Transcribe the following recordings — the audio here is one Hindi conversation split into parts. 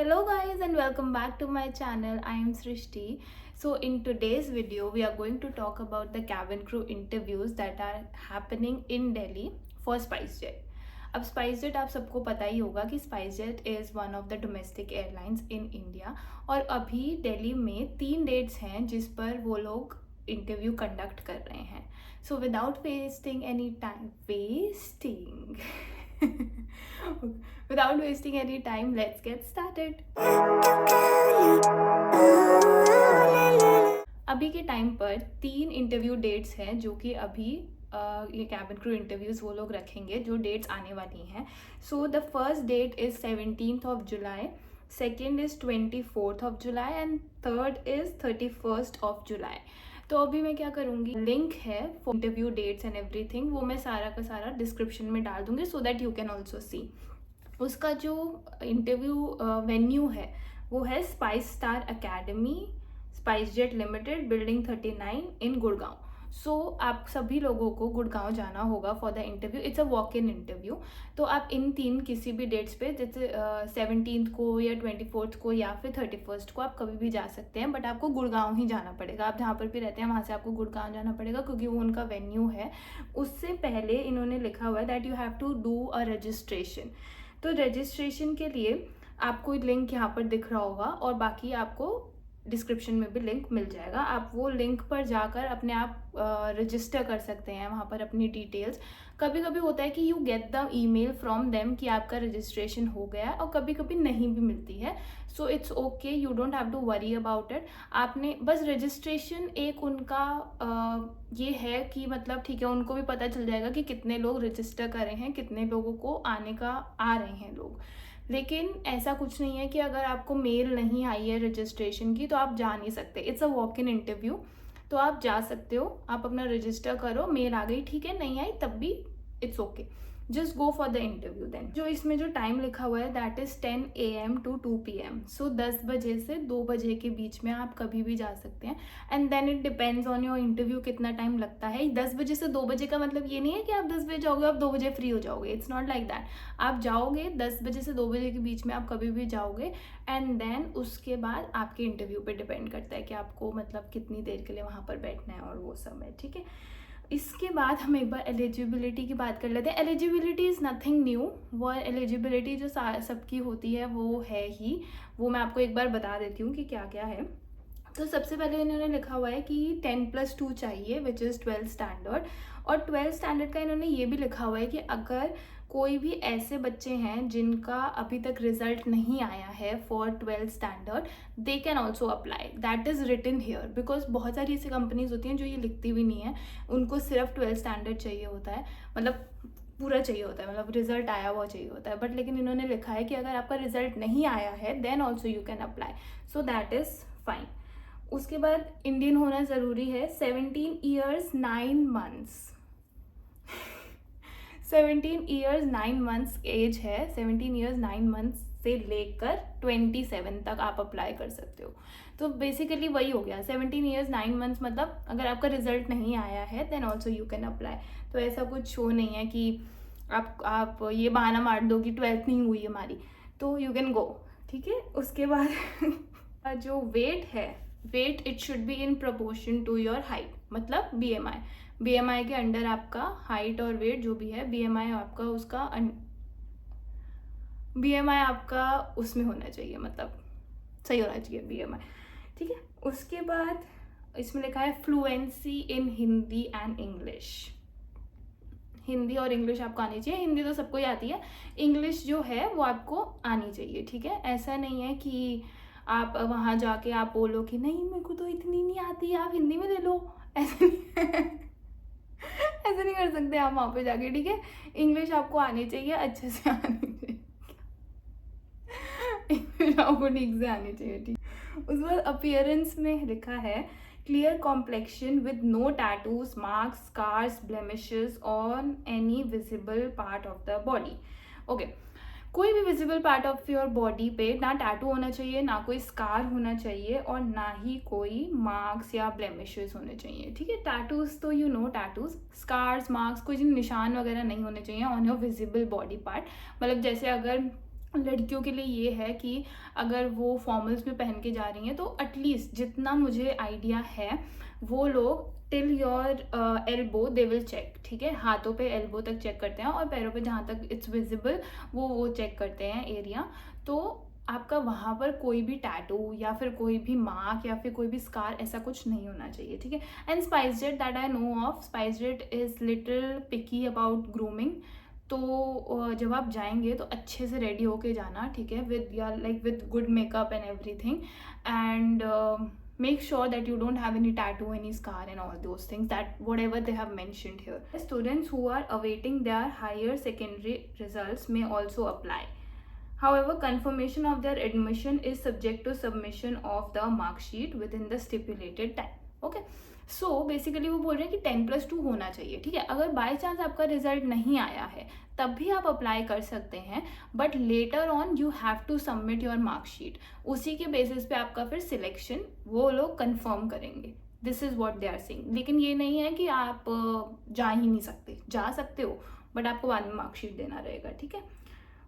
Hello guys and welcome back to my channel. I am Srishti. So in today's video we are going to talk about the cabin crew interviews that are happening in Delhi for SpiceJet. अब SpiceJet आप सबको पता ही होगा कि SpiceJet is one of the domestic airlines in India और अभी दिल्ली में 3 डेट्स हैं जिस पर वो लोग इंटरव्यू कंडक्ट कर रहे हैं. So without wasting any time, without wasting any time, let's get started. अभी के टाइम पर 3 इंटरव्यू डेट्स हैं जो कि अभी ये कैबिन क्रू इंटरव्यूज वो लोग रखेंगे जो डेट्स आने वाली हैं. So the first date is 17th of July, second is 24th of July and third is 31st of July. तो अभी मैं क्या करूँगी, लिंक है for interview dates and everything, वो मैं सारा का सारा डिस्क्रिप्शन में डाल दूँगी so that you can also see. उसका जो इंटरव्यू वेन्यू है वो है Spice Star Academy, SpiceJet Limited, building 39 in Gurgaon. सो आप सभी लोगों को गुड़गांव जाना होगा for the interview. It's a walk in interview. तो आप इन 3 किसी भी डेट्स पे, जैसे 17th को या 24th को या फिर 31st को आप कभी भी जा सकते हैं, बट आपको गुड़गांव ही जाना पड़ेगा. आप जहाँ पर भी रहते हैं वहाँ से आपको गुड़गांव जाना पड़ेगा क्योंकि वो उनका वेन्यू है. उससे पहले इन्होंने लिखा हुआ है that you have to do a registration. तो रजिस्ट्रेशन के लिए आपको लिंक यहाँ पर दिख रहा होगा और बाकी आपको डिस्क्रिप्शन में भी लिंक मिल जाएगा. आप वो लिंक पर जाकर अपने आप रजिस्टर कर सकते हैं वहाँ पर अपनी डिटेल्स. कभी कभी होता है कि you get the email from them कि आपका रजिस्ट्रेशन हो गया, और कभी कभी नहीं भी मिलती है. So it's okay, you don't have to worry about it. आपने बस रजिस्ट्रेशन एक उनका ये है कि मतलब ठीक है, उनको भी पता चल जाएगा कि कितने लोग रजिस्टर कर रहे हैं, कितने लोगों को आने का आ रहे हैं लोग. लेकिन ऐसा कुछ नहीं है कि अगर आपको मेल नहीं आई है रजिस्ट्रेशन की तो आप जा नहीं सकते. It's a walk in interview. तो आप जा सकते हो, आप अपना रजिस्टर करो, मेल आ गई ठीक है, नहीं आई तब भी it's okay. Just go for the interview. Then जो इसमें जो टाइम लिखा हुआ है that is 10 AM to 2 PM. So 10 बजे से 2 बजे के बीच में आप कभी भी जा सकते हैं. And then it depends on your interview कितना टाइम लगता है. 10 बजे से 2 बजे का मतलब ये नहीं है कि आप 10 बजे जाओगे आप 2 बजे फ्री हो जाओगे. It's not like that. आप जाओगे 10 बजे से 2 बजे के बीच में आप कभी भी जाओगे. एंड देन उसके बाद आपके इंटरव्यू पे डिपेंड करता है कि आपको मतलब कितनी देर के लिए वहाँ पर बैठना है और वो सब है. ठीक है, इसके बाद हम एक बार एलिजिबिलिटी की बात कर लेते हैं. Eligibility is nothing new. वो एलिजिबिलिटी जो सबकी होती है वो है ही. वो मैं आपको एक बार बता देती हूँ कि क्या क्या है. तो सबसे पहले इन्होंने लिखा हुआ है कि 10+2 चाहिए विच इज़ 12th स्टैंडर्ड. और 12th स्टैंडर्ड का इन्होंने ये भी लिखा हुआ है कि अगर कोई भी ऐसे बच्चे हैं जिनका अभी तक रिजल्ट नहीं आया है for 12th standard, they can also apply. That is written here because बहुत सारी ऐसी कंपनीज होती हैं जो ये लिखती भी नहीं है. उनको सिर्फ 12th स्टैंडर्ड चाहिए होता है, मतलब पूरा चाहिए होता है, मतलब रिजल्ट आया हुआ चाहिए होता है. बट लेकिन इन्होंने लिखा है कि अगर आपका रिजल्ट नहीं आया है then also you can apply. So that is fine. उसके बाद इंडियन होना ज़रूरी है. 17 years 9 months. 17 years 9 months as है. 17 years 9 months से लेकर 27 तक आप अप्लाई कर सकते हो. तो बेसिकली वही हो गया. 17 years 9 months मतलब अगर आपका रिजल्ट नहीं आया है then also you can apply. तो ऐसा कुछ शो नहीं है कि आप ये बहाना मार दो कि 12th नहीं हुई हमारी, तो यू कैन गो. ठीक है, उसके बाद जो वेट है, weight it should be in proportion to your height, मतलब BMI के अंडर आपका हाइट और वेट जो भी है, BMI आपका उसमें होना चाहिए, मतलब सही होना चाहिए BMI. ठीक है, उसके बाद इसमें लिखा है fluency in Hindi and English. Hindi और इंग्लिश आपको आनी चाहिए. हिंदी तो सबको ही आती है, इंग्लिश जो है वो आपको आनी चाहिए. ठीक है, ऐसा नहीं है कि आप वहाँ जाके आप बोलो कि नहीं मेरे को तो इतनी नहीं आती, आप हिंदी में ले लो. ऐसा नहीं ऐसा नहीं कर सकते आप वहाँ पे जाके. ठीक है, इंग्लिश आपको आनी चाहिए, अच्छे से आनी चाहिए. इंग्लिश आपको ठीक से आनी चाहिए. ठीक, उसके बाद अपीयरेंस में लिखा है clear complexion with no tattoos, marks, scars, blemishes on any visible part of the body. Okay, कोई भी visible part of your body पे ना टैटू होना चाहिए, ना कोई स्कार होना चाहिए, और ना ही कोई मार्क्स या ब्लेमिशेस होने चाहिए. ठीक है, टैटूज तो you know tattoos, scars, marks, कोई निशान वगैरह नहीं होने चाहिए on your visible body part. मतलब जैसे अगर लड़कियों के लिए ये है कि अगर वो फॉर्मल्स में पहन के जा रही हैं तो एटलीस्ट जितना मुझे आइडिया है वो लोग till your elbow they will check, ठीक है, हाथों पे एल्बो तक चेक करते हैं और पैरों पे जहाँ तक इट्स विजिबल वो चेक करते हैं एरिया। तो आपका वहाँ पर कोई भी टैटू या फिर कोई भी मार्क या फिर कोई भी स्कार ऐसा कुछ नहीं होना चाहिए, ठीक है। And SpiceJet that I know of, SpiceJet is little picky about grooming. तो जब आप जाएंगे तो अच्छे से रेडी होके जाना, ठीक है, विद या like with good makeup and everything, and make sure that you don't have any tattoo, any scar and all those things that whatever they have mentioned here. Students who are awaiting their higher secondary results may also apply. However, confirmation of their admission is subject to submission of the mark sheet within the stipulated time. Okay. So basically वो बोल रहे हैं कि 10+2 होना चाहिए, ठीक है। अगर बाय चांस आपका रिजल्ट नहीं आया है तब भी आप अप्लाई कर सकते हैं, but later on you have to submit your marksheet. उसी के बेसिस पे आपका फिर सिलेक्शन वो लोग कंफर्म करेंगे। This is what they are saying. लेकिन ये नहीं है कि आप जा ही नहीं सकते, जा सकते हो, बट आपको बाद में मार्कशीट देना रहेगा, ठीक है।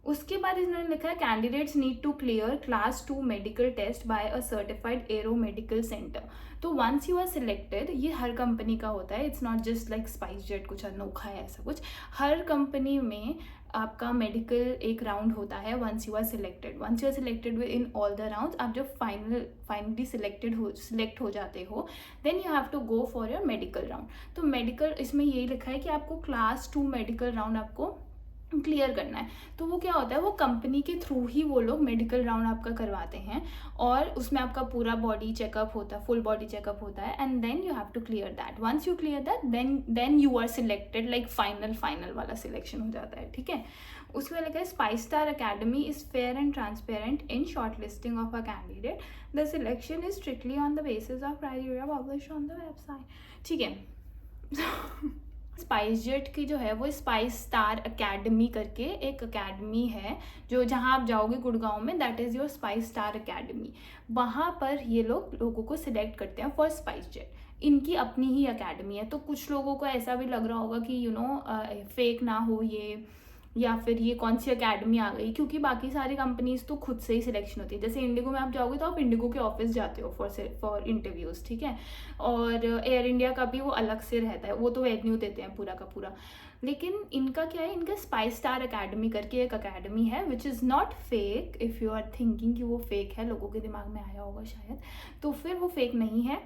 उसके बाद इन्होंने लिखा है candidates need to clear class 2 medical test by a certified aero medical centre. तो वंस यू आर सिलेक्टेड, ये हर कंपनी का होता है, it's not just like SpiceJet कुछ अनोखा है ऐसा कुछ। हर कंपनी में आपका मेडिकल एक राउंड होता है once you are selected within all the rounds. आप जब फाइनली सिलेक्ट हो जाते हो then you have to go for your medical round. तो मेडिकल इसमें यही लिखा है कि आपको क्लास 2 मेडिकल राउंड आपको क्लियर करना है। तो वो क्या होता है, वो कंपनी के थ्रू ही वो लोग मेडिकल राउंड आपका करवाते हैं और उसमें आपका पूरा बॉडी चेकअप होता है, फुल बॉडी चेकअप होता है, and then you have to clear that. Once you clear that then you are selected, like final वाला सिलेक्शन हो जाता है, ठीक है। उसके बाद लिखा है Spice Star Academy is fair and transparent in shortlisting of a candidate. The selection is strictly on the basis of criteria publish on the website, ठीक है। स्पाइसजेट की जो है वो स्पाइस स्टार अकेडमी करके एक अकेडमी है जो जहाँ आप जाओगे गुड़गांव में, that is your spice Star academy. वहाँ पर ये लोगों को सिलेक्ट करते हैं फॉर स्पाइसजेट। इनकी अपनी ही अकेडमी है। तो कुछ लोगों को ऐसा भी लग रहा होगा कि फेक ना हो ये, या फिर ये कौन सी अकेडमी आ गई, क्योंकि बाकी सारी कंपनीज तो खुद से ही सिलेक्शन होती है। जैसे इंडिगो में आप जाओगे तो आप इंडिगो के ऑफिस जाते हो फॉर इंटरव्यूज़, ठीक है। और एयर इंडिया का भी वो अलग से रहता है, वो तो वेन्यू देते हैं पूरा का पूरा। लेकिन इनका क्या है, इनका स्पाइस स्टार अकेडमी करके एक अकेडमी है which is not fake. If you are thinking कि वो फेक है, लोगों के दिमाग में आया होगा शायद, तो फिर वो फेक नहीं है।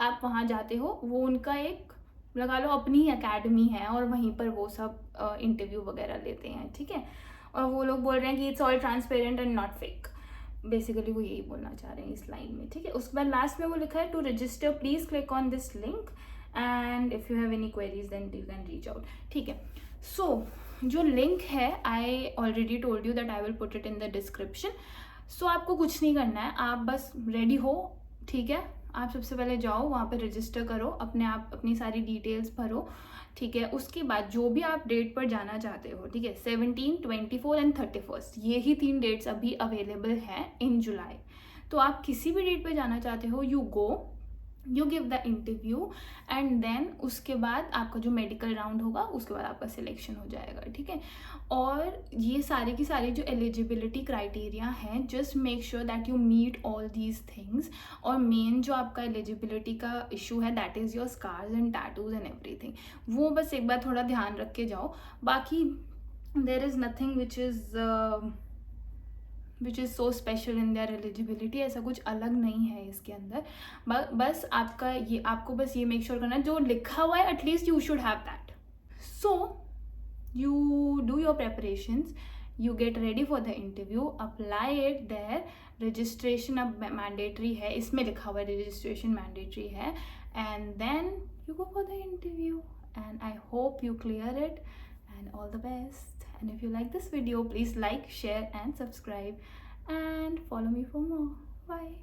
आप वहाँ जाते हो, वो उनका एक लगा लो अपनी ही अकेडमी है और वहीं पर वो सब इंटरव्यू वगैरह लेते हैं, ठीक है। और वो लोग बोल रहे हैं कि it's all transparent and not fake. Basically वो यही बोलना चाह रहे हैं इस लाइन में, ठीक है। उसके बाद लास्ट में वो लिखा है to register please click on this link and if you have any queries then you can reach out, ठीक है। सो जो लिंक है I already told you that I will put it in the description. So आपको कुछ नहीं करना है, आप बस रेडी हो, ठीक है। आप सबसे पहले जाओ वहाँ पे रजिस्टर करो, आप अपनी सारी डिटेल्स भरो, ठीक है। उसके बाद जो भी आप डेट पर जाना चाहते हो, ठीक है, 17, 24 एंड 31, ये ही 3 डेट्स अभी अवेलेबल हैं इन जुलाई। तो आप किसी भी डेट पर जाना चाहते हो, you go, you give the interview and then उसके बाद आपका जो मेडिकल राउंड होगा उसके बाद आपका सिलेक्शन हो जाएगा, ठीक है। और ये सारे की सारी जो एलिजिबिलिटी क्राइटेरिया हैं, just make sure that you meet all these things. और मेन जो आपका एलिजिबिलिटी का इशू है that is your scars and tattoos and everything, वो बस एक बार थोड़ा ध्यान रख के जाओ। बाकी there is nothing which is so special in their eligibility, ऐसा कुछ अलग नहीं है इसके अंदर। बस आपको बस ये मेक श्योर करना है जो लिखा हुआ है at least you should have that. So you do your preparations, you get ready for the interview, apply it there. Registration अब मैंडेटरी है, इसमें लिखा हुआ है रजिस्ट्रेशन मैंडेटरी है, and then you go for the interview and I hope you clear it and all the best. And if you like this video, please like, share and subscribe and follow me for more. Bye.